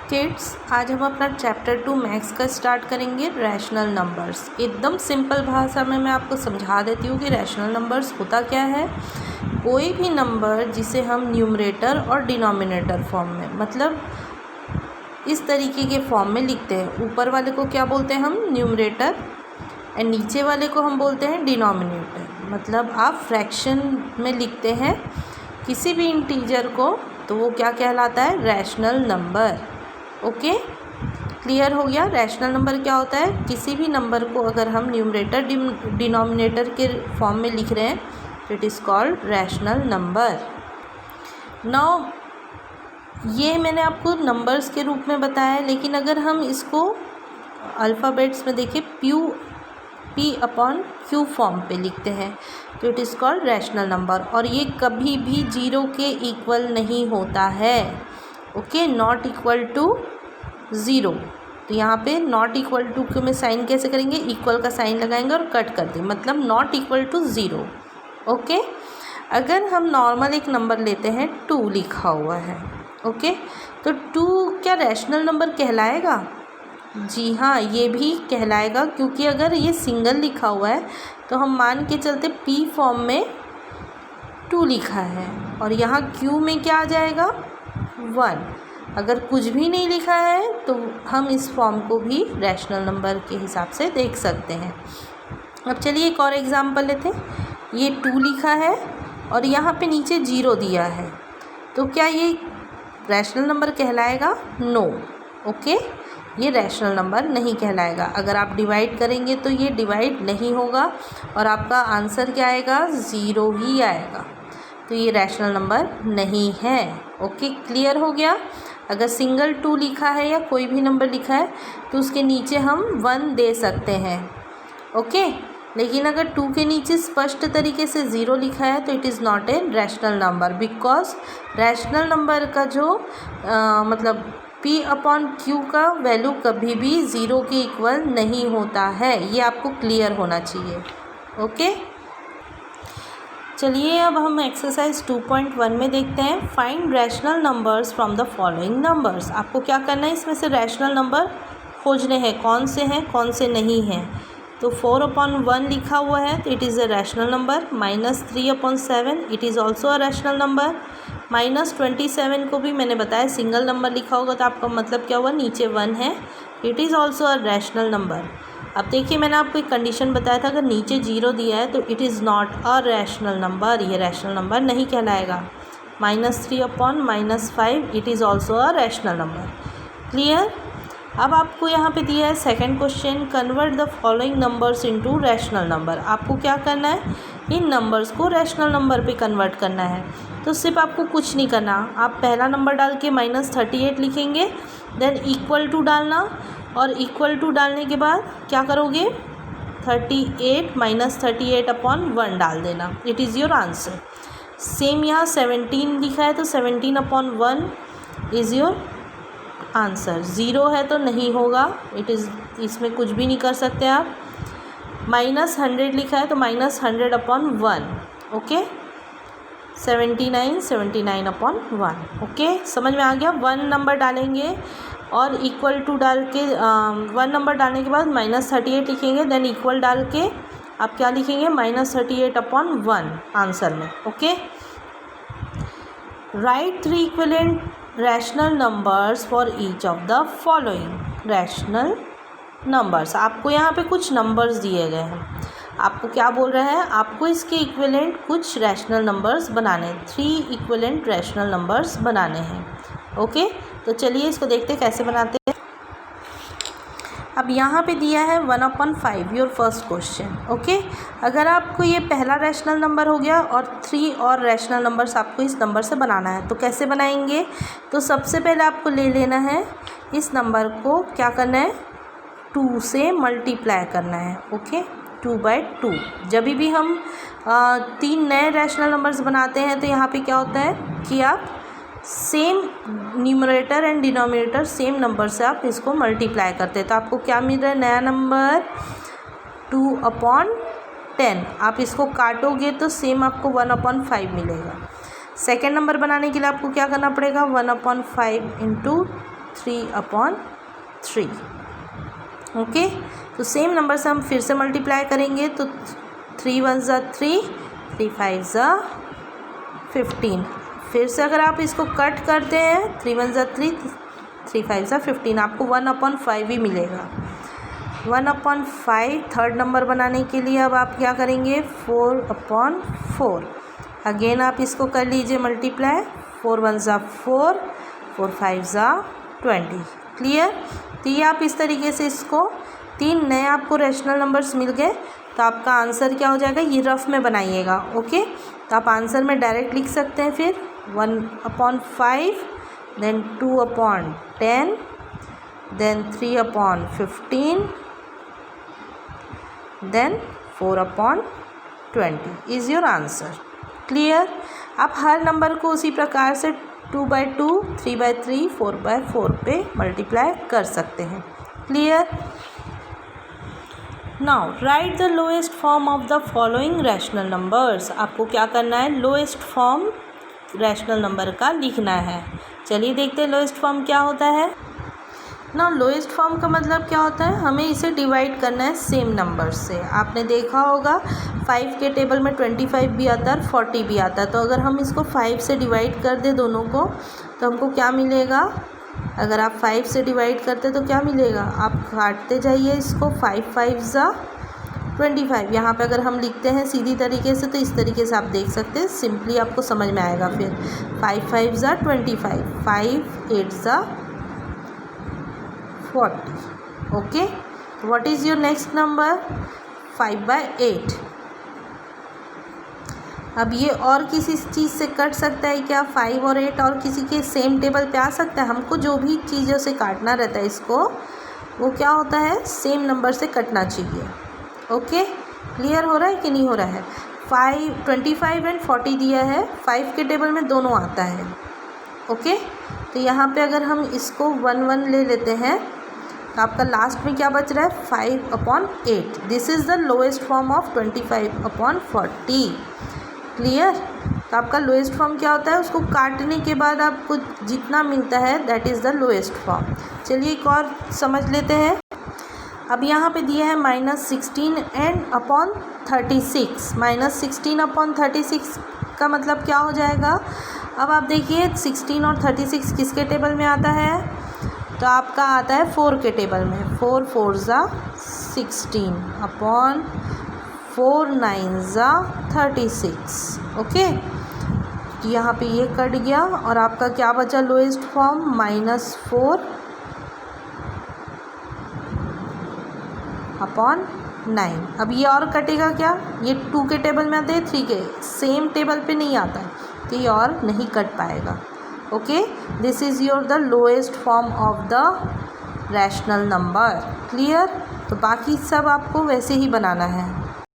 Kids, आज हम अपना चैप्टर 2 मैथ्स का स्टार्ट करेंगे, रैशनल नंबर्स। एकदम सिंपल भाषा में मैं आपको समझा देती हूँ कि रैशनल नंबर्स होता क्या है। कोई भी नंबर जिसे हम न्यूमरेटर और डिनोमिनेटर फॉर्म में, मतलब इस तरीके के फॉर्म में लिखते हैं। ऊपर वाले को क्या बोलते हैं हम? न्यूमरेटर, एंड नीचे वाले को हम बोलते हैं डिनोमिनेटर। मतलब आप फ्रैक्शन में लिखते हैं किसी भी इंटीजर को, तो वो क्या कहलाता है? Rational number. ओके, क्लियर हो गया? रैशनल नंबर क्या होता है? किसी भी नंबर को अगर हम न्यूमरेटर डिनोमिनेटर के फॉर्म में लिख रहे हैं तो it is called rational number. Now ये मैंने आपको नंबर्स के रूप में बताया है, लेकिन अगर हम इसको अल्फ़ाबेट्स में देखें, P/Q फॉर्म पे लिखते हैं तो it is called rational number. और ये कभी भी 0 के इक्वल नहीं होता है। Okay, not equal to 0। तो यहाँ पे नॉट इक्वल टू को में साइन कैसे करेंगे? इक्वल का साइन लगाएंगे और कट कर देंगे, मतलब नॉट इक्वल टू 0। ओके, अगर हम नॉर्मल एक नंबर लेते हैं, 2 लिखा हुआ है, ओके, तो 2 क्या रैशनल नंबर कहलाएगा? जी हाँ, ये भी कहलाएगा, क्योंकि अगर ये सिंगल लिखा हुआ है तो हम मान के चलते P फॉर्म में 2 लिखा है और यहाँ Q में क्या आ जाएगा? 1। अगर कुछ भी नहीं लिखा है तो हम इस फॉर्म को भी रैशनल नंबर के हिसाब से देख सकते हैं। अब चलिए एक और एग्जांपल लेते हैं। ये 2 लिखा है और यहाँ पे नीचे 0 दिया है, तो क्या ये रैशनल नंबर कहलाएगा? नो। ओके, ये रैशनल नंबर नहीं कहलाएगा। अगर आप डिवाइड करेंगे तो ये डिवाइड नहीं होगा और आपका आंसर क्या आएगा? 0 ही आएगा। तो ये रैशनल नंबर नहीं है। ओके, क्लियर हो गया? अगर सिंगल 2 लिखा है या कोई भी नंबर लिखा है तो उसके नीचे हम 1 दे सकते हैं। ओके, लेकिन अगर 2 के नीचे स्पष्ट तरीके से 0 लिखा है तो it is not a rational number, because rational number का जो मतलब P/Q का वैल्यू कभी भी 0 के इक्वल नहीं होता है। ये आपको क्लियर होना चाहिए। ओके, चलिए अब हम एक्सरसाइज 2.1 में देखते हैं। Find rational numbers from the following numbers. आपको क्या करना है? इसमें से रैशनल नंबर खोजने हैं, कौन से हैं कौन से नहीं हैं। तो 4/1 लिखा हुआ है तो it is a rational number. -3/7 it is also a rational number. -27 को भी मैंने बताया सिंगल नंबर लिखा होगा तो आपका मतलब क्या हुआ? नीचे 1 है, it is also a rational number. अब देखिए, मैंने आपको एक कंडीशन बताया था, अगर नीचे 0 दिया है तो it is not a rational number, ये रैशनल नंबर नहीं कहलाएगा। -3/-5 it is also a rational number. Clear? अब आपको यहाँ पे दिया है second question, convert the following numbers into rational number. आपको क्या करना है? इन नंबर्स को रैशनल नंबर पे कन्वर्ट करना है। तो सिर्फ आपको कुछ नहीं करना, आप पहला नंबर डाल के -38 लिखेंगे, देन इक्वल टू डालना, और इक्वल टू डालने के बाद क्या करोगे? 38 -38/1 डाल देना। It is your answer. Same यहाँ 17 लिखा है तो 17/1 इज़ योर आंसर। 0 है तो नहीं होगा, इट इज़, इसमें कुछ भी नहीं कर सकते आप। -100 लिखा है तो -100/1। ओके, 79/1। ओके, समझ में आ गया? 1 नंबर डालेंगे और इक्वल टू डाल के 1 नंबर डालने के बाद -38 लिखेंगे, देन इक्वल डाल के आप क्या लिखेंगे? -38/1 आंसर में। Okay, right 3 equivalent rational numbers for each of the following rational numbers. आपको यहाँ पे कुछ नंबर्स दिए गए हैं, आपको क्या बोल रहा है? आपको इसके इक्विवेलेंट कुछ रैशनल नंबर्स बनाने हैं, 3 इक्विवेलेंट रैशनल नंबर्स बनाने हैं। ओके, तो चलिए इसको देखते हैं कैसे बनाते हैं। अब यहाँ पे दिया है 1/5, योर फर्स्ट क्वेश्चन। ओके, अगर आपको ये पहला रैशनल नंबर हो गया और 3 और रैशनल नंबर्स आपको इस नंबर से बनाना है, तो कैसे बनाएंगे? तो सबसे पहले आपको ले लेना है, इस नंबर को क्या करना है? 2 से मल्टीप्लाई करना है। ओके, 2/2। जब भी हम 3 नए रैशनल नंबर्स बनाते हैं तो यहाँ पे क्या होता है कि आप same numerator and denominator same number से आप इसको मल्टीप्लाई करते हैं, तो आपको क्या मिल रहा है? नया नंबर 2/10। आप इसको काटोगे तो सेम आपको 1/5 मिलेगा। सेकेंड नंबर बनाने के लिए आपको क्या करना पड़ेगा? 1/5 × 3/3। ओके, तो सेम नंबर से हम फिर से मल्टीप्लाई करेंगे, तो 3 1 ज़ा 3, 3 5 ज़ा 15। फिर से अगर आप इसको कट करते हैं, 3 1 ज़ा 3, 3 5 ज़ा 15, आपको 1/5 ही मिलेगा। 1/5 थर्ड नंबर बनाने के लिए अब आप क्या करेंगे, 4/4। अगेन आप इसको कर लीजिए मल्टीप्लाई, 4 1 ज़ा 4, 4 5 ज़ा 20। क्लियर। तो ये आप इस तरीके से इसको 3 नए आपको रैशनल नंबर्स मिल गए, तो आपका आंसर क्या हो जाएगा, ये रफ में बनाइएगा। ओके, तो आप आंसर में डायरेक्ट लिख सकते हैं फिर 1/5, then 2/10, then 3/15, then 4/20 is your answer. Clear. आप हर नंबर को उसी प्रकार से 2/2, 3/3, 4/4 पे मल्टीप्लाई कर सकते हैं। Clear. Now right the lowest form of the following rational numbers. आपको क्या करना है, लोएस्ट फॉर्म रैशनल नंबर का लिखना है। चलिए देखते हैं लोएस्ट फॉर्म क्या होता है। ना लोएस्ट फॉर्म का मतलब क्या होता है, हमें इसे डिवाइड करना है सेम नंबर से। आपने देखा होगा 5 के टेबल में 25 भी आता है और 40 भी आता है, तो अगर हम इसको 5 से डिवाइड कर दें दोनों को, तो हमको क्या मिलेगा, अगर आप 5 से डिवाइड करते तो क्या मिलेगा, आप काटते जाइए इसको, 5 5 ज़ा 25। यहाँ पे अगर हम लिखते हैं सीधी तरीके से, तो इस तरीके से आप देख सकते हैं, सिंपली आपको समझ में आएगा। फिर 5 5 ज़ा 25, 5 8 ज़ा 40। Okay, what is your next number, 5/8। अब ये और किसी चीज़ से कट सकता है क्या, 5 और 8 और किसी के सेम टेबल पे आ सकता है। हमको जो भी चीज़ों से काटना रहता है इसको, वो क्या होता है, सेम नंबर से कटना चाहिए। ओके, क्लियर हो रहा है कि नहीं हो रहा है। 25 एंड 40 दिया है, 5 के टेबल में दोनों आता है। ओके, तो यहाँ पे अगर हम इसको 1 1 ले लेते हैं, तो आपका लास्ट में क्या बच रहा है, 5/8। This is the lowest form of 25/40। Clear. तो आपका लोएस्ट फॉर्म क्या होता है, उसको काटने के बाद आपको जितना मिलता है that is the lowest form. चलिए एक और समझ लेते हैं। अब यहाँ पे दिया है -16 एंड (36). -16/36 का मतलब क्या हो जाएगा, अब आप देखिए 16 और 36 किसके टेबल में आता है, तो आपका आता है 4 के टेबल में। 4 4 ज़ा 16 4 9 ज़ा 36। ओके, यहाँ पे ये कट गया और आपका क्या बचा लोएस्ट फॉर्म, -4/9। अब ये और कटेगा क्या, ये 2 के टेबल में आता है, 3 के सेम टेबल पे नहीं आता है, तो ये और नहीं कट पाएगा। Okay, this is your the lowest form of the rational number. Clear. तो बाकी सब आपको वैसे ही बनाना है।